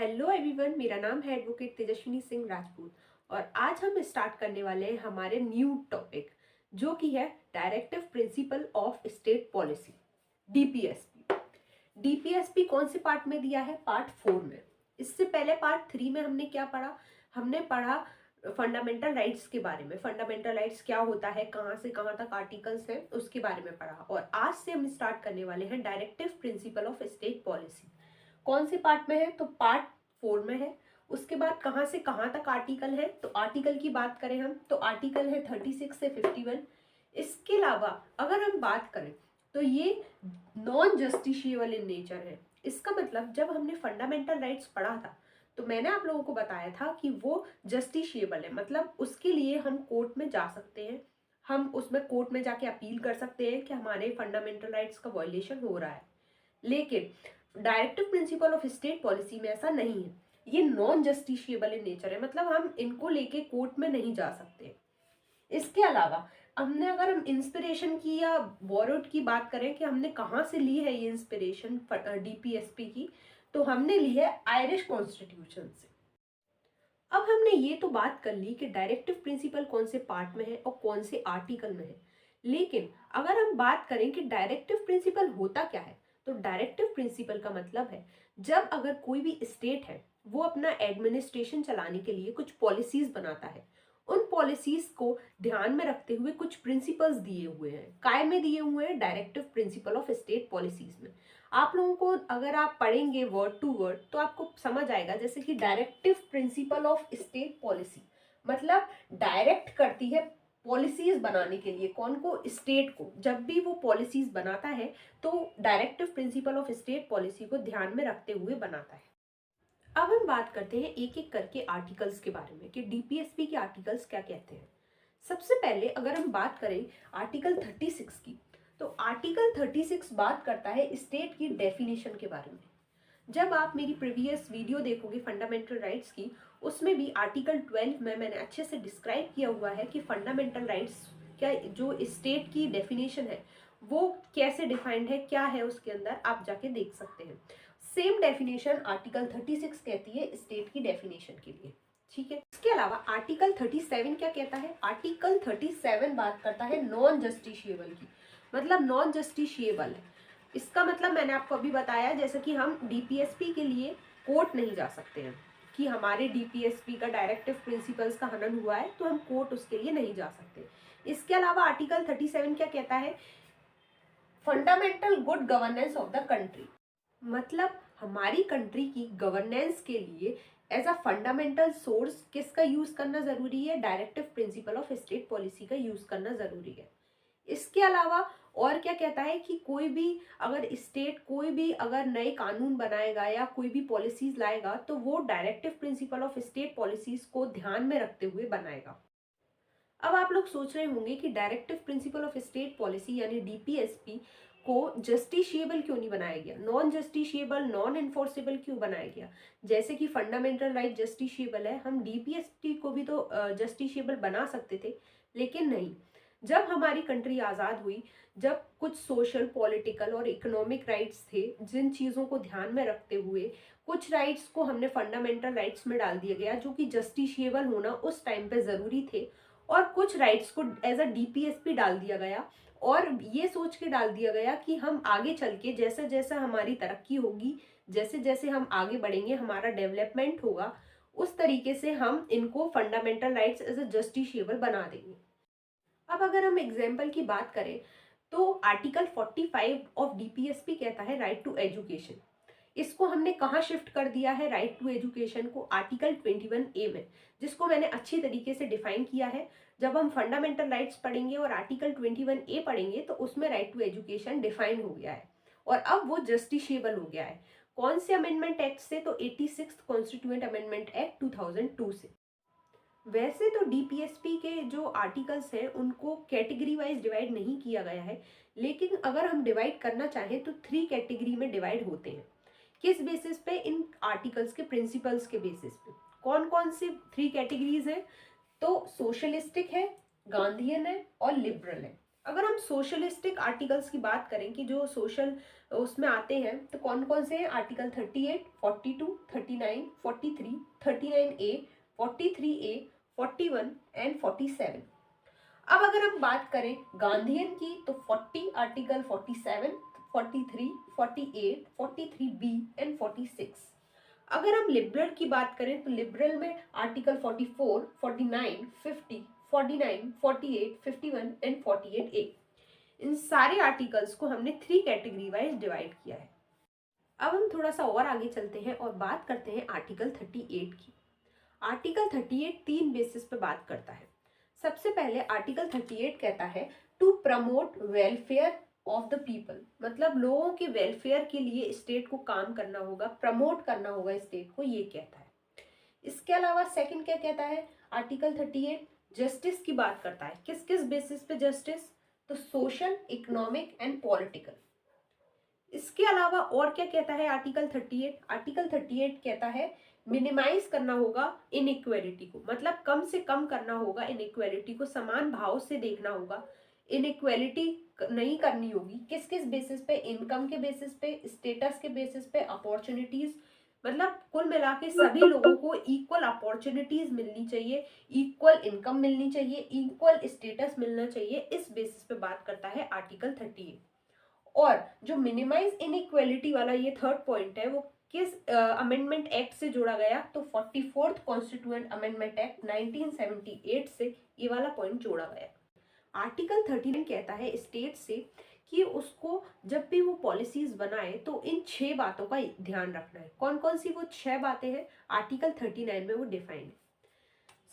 Hello everyone, मेरा नाम है एडवोकेट तेजस्विनी सिंह राजपूत और आज हम स्टार्ट करने वाले हैं हमारे न्यू टॉपिक जो कि है directive principle of state policy DPSP. DPSP कौन से पार्ट में दिया है? पार्ट 4 में। इससे पहले पार्ट 3 में हमने क्या पढ़ा? हमने पढ़ा फंडामेंटल राइट्स के बारे में। फंडामेंटल राइट्स क्या होता है, कहाँ से कहाँ तक आर्टिकल्स हैं, उसके बारे में पढ़ा। और आज से हम स्टार्ट करने वाले हैं directive principle of state policy. कौन से पार्ट में है? तो पार्ट 4 में है। उसके बाद कहाँ से कहाँ तक आर्टिकल है, तो आर्टिकल की बात करें हम तो आर्टिकल है 36 से 51। इसके अलावा अगर हम बात करें तो ये नॉन जस्टिशिएबल इन नेचर है। इसका मतलब जब हमने फंडामेंटल राइट्स पढ़ा था तो मैंने आप लोगों को बताया था कि वो जस्टिशिएबल है, मतलब उसके लिए हम कोर्ट में जा सकते हैं, हम उसमें कोर्ट में जाके अपील कर सकते हैं कि हमारे फंडामेंटल राइट्स का वायलेशन हो रहा है। लेकिन directive principle of state policy में ऐसा नहीं है। ये नॉन जस्टिशिएबल इन नेचर है, मतलब हम इनको लेके कोर्ट में नहीं जा सकते। इसके अलावा हमने अगर हम इंस्पिरेशन की या बोरोड की बात करें कि हमने कहाँ से ली है ये इंस्पिरेशन डीपीएसपी की, तो हमने ली है आयरिश कॉन्स्टिट्यूशन से। अब हमने ये तो बात कर ली कि डायरेक्टिव प्रिंसिपल कौन से पार्ट में है और कौन से आर्टिकल में है। लेकिन अगर हम बात करें कि डायरेक्टिव प्रिंसिपल होता क्या है, तो डायरेक्टिव प्रिंसिपल का मतलब है जब अगर कोई भी स्टेट है वो अपना एडमिनिस्ट्रेशन चलाने के लिए कुछ पॉलिसीज बनाता है, उन पॉलिसीज को ध्यान में रखते हुए कुछ प्रिंसिपल्स दिए हुए हैं। काय में दिए हुए हैं? Directive principle of state policies में। आप लोगों को अगर आप पढ़ेंगे वर्ड टू वर्ड तो आपको समझ आएगा, जैसे कि directive principle of state policy मतलब डायरेक्ट करती है पॉलिसीज बनाने के लिए। कौन को? स्टेट को। जब भी वो पॉलिसीज बनाता है तो directive principle of state policy को ध्यान में रखते हुए बनाता है। अब हम बात करते हैं एक एक करके आर्टिकल्स के बारे में कि डीपीएसपी के आर्टिकल्स क्या कहते हैं। सबसे पहले अगर हम बात करें आर्टिकल 36 की, तो आर्टिकल 36 बात करता है स्टेट की डेफिनेशन के बारे में। जब आप मेरी प्रीवियस वीडियो देखोगे फंडामेंटल राइट्स की, उसमें भी आर्टिकल 12 में मैंने अच्छे से डिस्क्राइब किया हुआ है कि फंडामेंटल राइट्स क्या, जो स्टेट की डेफिनेशन है वो कैसे डिफाइंड है, क्या है उसके अंदर, आप जाके देख सकते हैं। सेम डेफिनेशन आर्टिकल 36 कहती है स्टेट की डेफिनेशन के लिए। ठीक है। इसके अलावा आर्टिकल 37 क्या कहता है? आर्टिकल 37 बात करता है नॉन जस्टिशिएबल की, मतलब नॉन जस्टिशिएबल है। इसका मतलब मैंने आपको अभी बताया, जैसे कि हम डीपीएसपी के लिए कोर्ट नहीं जा सकते हैं कि हमारे डीपीएसपी का डायरेक्टिव प्रिंसिपल्स का हनन हुआ है तो हम कोर्ट उसके लिए नहीं जा सकते। इसके अलावा आर्टिकल 37 क्या कहता है? Fundamental good governance of the country, मतलब हमारी कंट्री की गवर्नेंस के लिए एज अ फंडामेंटल सोर्स किसका यूज करना जरूरी है? Directive principle of state policy का यूज करना जरूरी है। इसके अलावा और क्या कहता है कि कोई भी अगर स्टेट कोई भी अगर नए कानून बनाएगा या कोई भी पॉलिसीज लाएगा तो वो directive principle of state policies को ध्यान में रखते हुए बनाएगा। अब आप लोग सोच रहे होंगे कि directive principle of state policy यानी डीपीएसपी को जस्टिशिएबल क्यों नहीं बनाया गया, नॉन जस्टिशिएबल, नॉन इन्फोर्सेबल क्यों बनाया गया? जैसे कि फंडामेंटल राइट जस्टिशिएबल है, हम डीपीएसपी को भी तो जस्टिशिएबल बना सकते थे, लेकिन नहीं। जब हमारी कंट्री आज़ाद हुई, जब कुछ सोशल, पॉलिटिकल और इकोनॉमिक राइट्स थे, जिन चीज़ों को ध्यान में रखते हुए कुछ राइट्स को हमने फंडामेंटल राइट्स में डाल दिया गया जो कि जस्टिशिएबल होना उस टाइम पे ज़रूरी थे, और कुछ राइट्स को एज अ डीपीएसपी डाल दिया गया और ये सोच के डाल दिया गया कि हम आगे चल के जैसे जैसा हमारी तरक्की होगी, जैसे जैसे हम आगे बढ़ेंगे, हमारा डेवलपमेंट होगा, उस तरीके से हम इनको fundamental rights as a justiciable बना देंगे। अब अगर हम एग्जाम्पल की बात करें तो आर्टिकल 45 ऑफ डीपीएसपी कहता है राइट टू एजुकेशन। इसको हमने कहाँ शिफ्ट कर दिया है राइट टू एजुकेशन को? आर्टिकल 21A में, जिसको मैंने अच्छी तरीके से डिफाइन किया है। जब हम फंडामेंटल राइट्स पढ़ेंगे और आर्टिकल 21A पढ़ेंगे तो उसमें राइट टू एजुकेशन डिफाइन हो गया है और अब वो जस्टिशिएबल हो गया है। कौन से अमेंडमेंट एक्ट से? तो 86th कॉन्स्टिट्यूएंट अमेंडमेंट एक्ट 2002 से। वैसे तो डीपीएसपी के जो आर्टिकल्स हैं उनको कैटेगरी वाइज डिवाइड नहीं किया गया है, लेकिन अगर हम डिवाइड करना चाहें तो 3 कैटेगरी में डिवाइड होते हैं। किस बेसिस पे? इन आर्टिकल्स के प्रिंसिपल्स के बेसिस पे। कौन कौन से 3 कैटेगरीज हैं? तो सोशलिस्टिक है, गांधीयन है और लिबरल है। अगर हम सोशलिस्टिक आर्टिकल्स की बात करें कि जो सोशल उसमें आते हैं तो कौन कौन से हैं, आर्टिकल 38, 42, 39, 43, 39A, 43A, 41 एंड 47। अब अगर हम बात करें गांधीयन की तो 40, आर्टिकल 47, 43, 48, 43B एंड 46। अगर हम लिबरल की बात करें तो लिबरल में आर्टिकल 44, 49, 50, 49, 48, 51 एंड 48A। इन सारे आर्टिकल्स को हमने 3 कैटेगरी वाइज डिवाइड किया है। अब हम थोड़ा सा और आगे चलते हैं और बात करते हैं आर्टिकल 38 की। आर्टिकल 38 3 बेसिस पे बात करता है। सबसे पहले आर्टिकल 38 कहता है to promote welfare of the people, मतलब लोगों के वेलफेयर के लिए स्टेट को काम करना होगा, प्रमोट करना होगा स्टेट को, ये कहता है। इसके अलावा सेकंड क्या कहता है आर्टिकल 38, जस्टिस की बात करता है। किस किस बेसिस पे जस्टिस, तो सोशल, इकोनॉमिक एंड पॉलिटिकल। इसके अलावा और क्या कहता है आर्टिकल 38, आर्टिकल 38 कहता है मिनिमाइज करना होगा इनइक्वालिटी को, मतलब कम से कम करना होगा इनइक्वालिटी को, समान भाव से देखना होगा, इनइक्वालिटी नहीं करनी होगी। किस किस बेसिस पे, इनकम के बेसिस पे, स्टेटस के बेसिस पे, अपॉर्चुनिटीज, मतलब कुल मिला के सभी लोगों को इक्वल अपॉर्चुनिटीज मिलनी चाहिए, इक्वल इनकम मिलनी चाहिए, इक्वल स्टेटस मिलना चाहिए। इस बेसिस पे बात करता है आर्टिकल 38। और जो मिनिमाइज इनइक्वालिटी वाला ये थर्ड पॉइंट है वो किस अमेंडमेंट एक्ट से जोड़ा गया, तो 44th कॉन्स्टिट्यूएंट अमेंडमेंट एक्ट 1978 से ये वाला पॉइंट जोड़ा गया। आर्टिकल 39 कहता है स्टेट से कि उसको जब भी वो पॉलिसीज बनाए तो इन 6 बातों का ध्यान रखना है। कौन कौन सी वो 6 बातें हैं आर्टिकल 39 में वो डिफाइन है।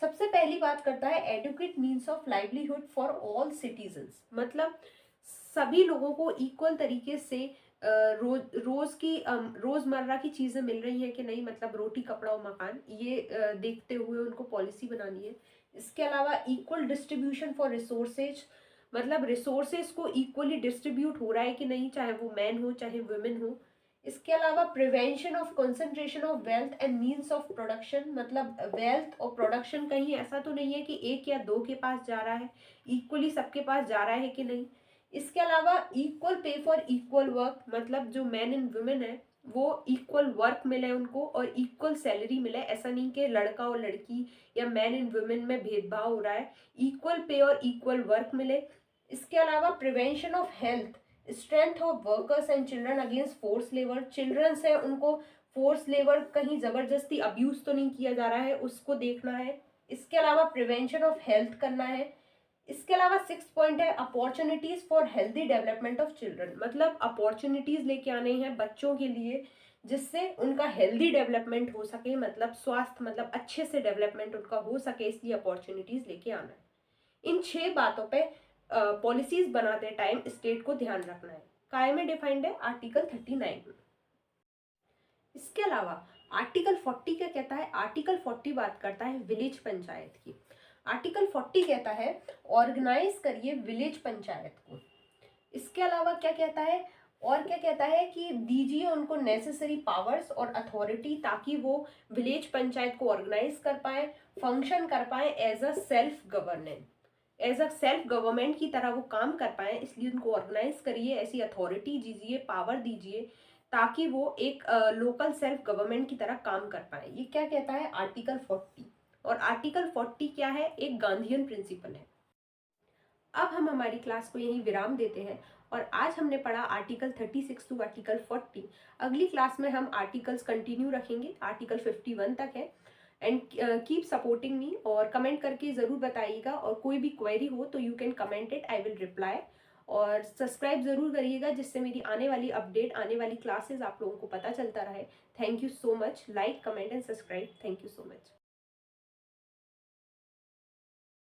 सबसे पहली बात करता है adequate means of livelihood for all citizens, मतलब सभी लोगों को इक्वल तरीके से रोजमर्रा की चीजें मिल रही हैं कि नहीं, मतलब रोटी कपड़ा और मकान, ये देखते हुए उनको पॉलिसी बनानी है। इसके अलावा इक्वल डिस्ट्रीब्यूशन फॉर रिसोर्सेज, मतलब रिसोर्सेज को इक्वली डिस्ट्रीब्यूट हो रहा है कि नहीं, चाहे वो मैन हो चाहे वुमेन हो। इसके अलावा prevention of concentration of wealth and means of production, मतलब वेल्थ और प्रोडक्शन कहीं ऐसा तो नहीं है कि एक या दो के पास जा रहा है, इक्वली सबके पास जा रहा है कि नहीं। इसके अलावा equal pay for equal work, मतलब जो मैन एंड वुमेन है वो इक्वल वर्क मिले उनको और इक्वल सैलरी मिले, ऐसा नहीं कि लड़का और लड़की या मैन एंड वुमेन में भेदभाव हो रहा है, इक्वल पे और इक्वल वर्क मिले। इसके अलावा prevention of health, strength of workers and children against force labour, childrens है उनको फोर्स लेबर कहीं जबरदस्ती अब्यूज तो नहीं किया जा रहा है, उसको देखना है। इसके अलावा प्रिवेंशन ऑफ हेल्थ करना है। इसके अलावा 6 पॉइंट है opportunities for healthy development of children, मतलब अपॉर्चुनिटीज लेके आने हैं बच्चों के लिए जिससे उनका हेल्दी डेवलपमेंट हो सके, मतलब स्वास्थ्य, मतलब अच्छे से डेवलपमेंट उनका हो सके, इसलिए अपॉर्चुनिटीज लेके आना है। इन 6 बातों पे पॉलिसीज बनाते टाइम स्टेट को ध्यान रखना है। काय में डिफाइंड है आर्टिकल 39 में। इसके अलावा आर्टिकल 40 क्या कहता है, आर्टिकल 40 बात करता है विलेज पंचायत की। आर्टिकल 40 कहता है ऑर्गेनाइज करिए विलेज पंचायत को। इसके अलावा क्या कहता है, और क्या कहता है कि दीजिए उनको नेसेसरी पावर्स और अथॉरिटी ताकि वो विलेज पंचायत को ऑर्गेनाइज कर पाए, फंक्शन कर पाए as a self governance, as a self government की तरह वो काम कर पाए, इसलिए उनको ऑर्गेनाइज करिए, ऐसी अथॉरिटी दीजिए, पावर दीजिए ताकि वो एक लोकल सेल्फ गवर्नमेंट की तरह काम कर पाए। ये क्या कहता है आर्टिकल 40। और आर्टिकल 40 क्या है, एक गांधीयन प्रिंसिपल है। अब हम हमारी क्लास को यहीं विराम देते हैं और आज हमने पढ़ा आर्टिकल 36 टू आर्टिकल 40। अगली क्लास में हम आर्टिकल्स कंटिन्यू रखेंगे, आर्टिकल 51 तक है। एंड कीप सपोर्टिंग मी और कमेंट करके ज़रूर बताइएगा, और कोई भी क्वेरी हो तो you can comment it, I will reply. और सब्सक्राइब ज़रूर करिएगा जिससे मेरी आने वाली अपडेट, आने वाली क्लासेस आप लोगों को पता चलता रहे। Thank you so much. Like, comment and subscribe. Thank you so much.